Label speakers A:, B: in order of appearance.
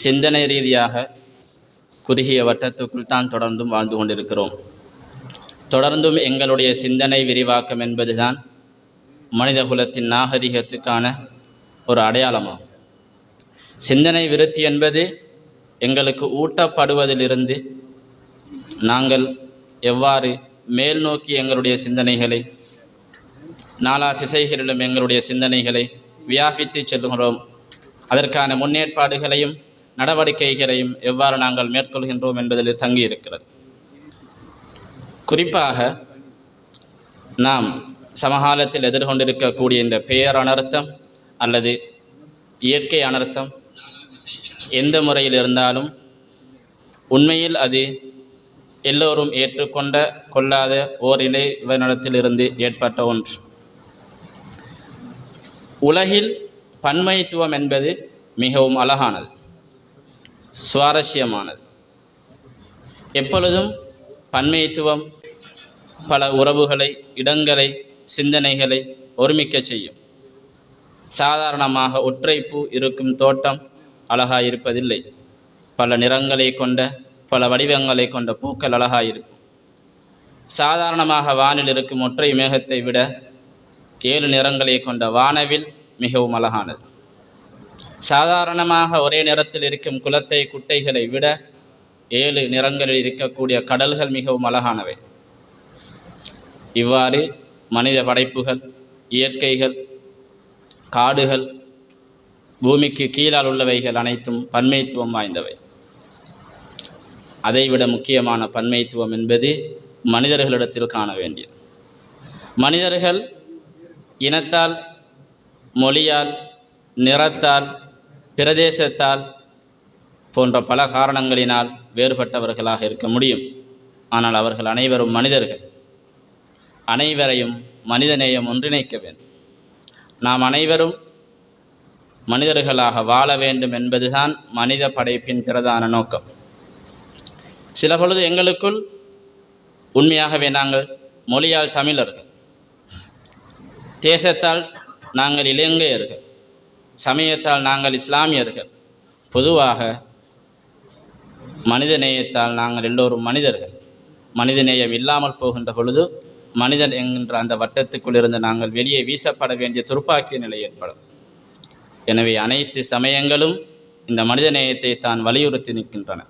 A: சிந்தனை ரீதியாக குறுகிய வட்டத்துக்குள் தான் தொடர்ந்தும் வாழ்ந்து கொண்டிருக்கிறோம். தொடர்ந்தும் எங்களுடைய சிந்தனை விரிவாக்கம் என்பதுதான் மனித குலத்தின் நாகரிகத்துக்கான ஒரு அடையாளமாகும். சிந்தனை விருத்தி என்பது எங்களுக்கு ஊட்டப்படுவதிலிருந்து நாங்கள் எவ்வாறு மேல் நோக்கி எங்களுடைய சிந்தனைகளை, நாலா திசைகளிலும் எங்களுடைய சிந்தனைகளை வியாபித்து செல்கிறோம், அதற்கான முன்னேற்பாடுகளையும் நடவடிக்கைகளையும் எவ்வாறு நாங்கள் மேற்கொள்கின்றோம் என்பதில் தங்கியிருக்கிறது. குறிப்பாக நாம் சமகாலத்தில் எதிர்கொண்டிருக்கக்கூடிய இந்த பேரனர்த்தம் அல்லது இயற்கை அனர்த்தம் எந்த முறையில் இருந்தாலும் உண்மையில் அது எல்லோரும் ஏற்றுக்கொண்ட கொள்ளாத ஓர் இறைவனிடத்திலிருந்து ஏற்பட்ட ஒன்று. உலகில் பன்மைத்துவம் என்பது மிகவும் அழகானது, சுவாரஸ்யமானது. எப்பொழுதும் பன்மைத்துவம் பல உறவுகளை, இடங்களை, சிந்தனைகளை ஒருமிக்க செய்யும். சாதாரணமாக ஒற்றைப்பூ இருக்கும் தோட்டம் அழகாயிருப்பதில்லை. பல நிறங்களை கொண்ட, பல வடிவங்களை கொண்ட பூக்கள் அழகாயிருக்கும். சாதாரணமாக வானில் இருக்கும் ஒற்றை மேகத்தை விட 7 நிறங்களை கொண்ட வானவில் மிகவும் அழகானது. சாதாரணமாக ஒரே நிறத்தில் இருக்கும் குளத்தை, குட்டைகளை விட 7 நிறங்களில் இருக்கக்கூடிய கடல்கள் மிகவும் அழகானவை. இவ்வாறு மனித படைப்புகள், இயற்கைகள், காடுகள், பூமிக்கு கீழால் உள்ளவைகள் அனைத்தும் பன்மைத்துவம் வாய்ந்தவை. அதைவிட முக்கியமான பன்மைத்துவம் என்பது மனிதர்களிடத்தில் காண வேண்டியது. மனிதர்கள் இனத்தால், மொழியால், நிறத்தால், பிரதேசத்தால் போன்ற பல காரணங்களினால் வேறுபட்டவர்களாக இருக்க முடியும். ஆனால் அவர்கள் அனைவரும் மனிதர்கள். அனைவரையும் மனிதநேயம் ஒன்றிணைக்க வேண்டும். நாம் அனைவரும் மனிதர்களாக வாழ வேண்டும் என்பதுதான் மனித படைப்பின் பிரதான நோக்கம். சில பொழுது எங்களுக்குள் உண்மையாகவே நாங்கள் மொழியால் தமிழர்கள், தேசத்தால் நாங்கள் இலங்கையர்கள், சமயத்தால் நாங்கள் இஸ்லாமியர்கள், பொதுவாக மனிதநேயத்தால் நாங்கள் எல்லோரும் மனிதர்கள். மனிதநேயம் இல்லாமல் போகின்ற பொழுது மனிதன் என்கின்ற அந்த வட்டத்துக்குள் இருந்து நாங்கள் வெளியே வீசப்பட வேண்டிய துர்ப்பாக்கிய நிலை ஏற்படும். எனவே அனைத்து சமயங்களும் இந்த மனிதநேயத்தை தான் வலியுறுத்தி நிற்கின்றன.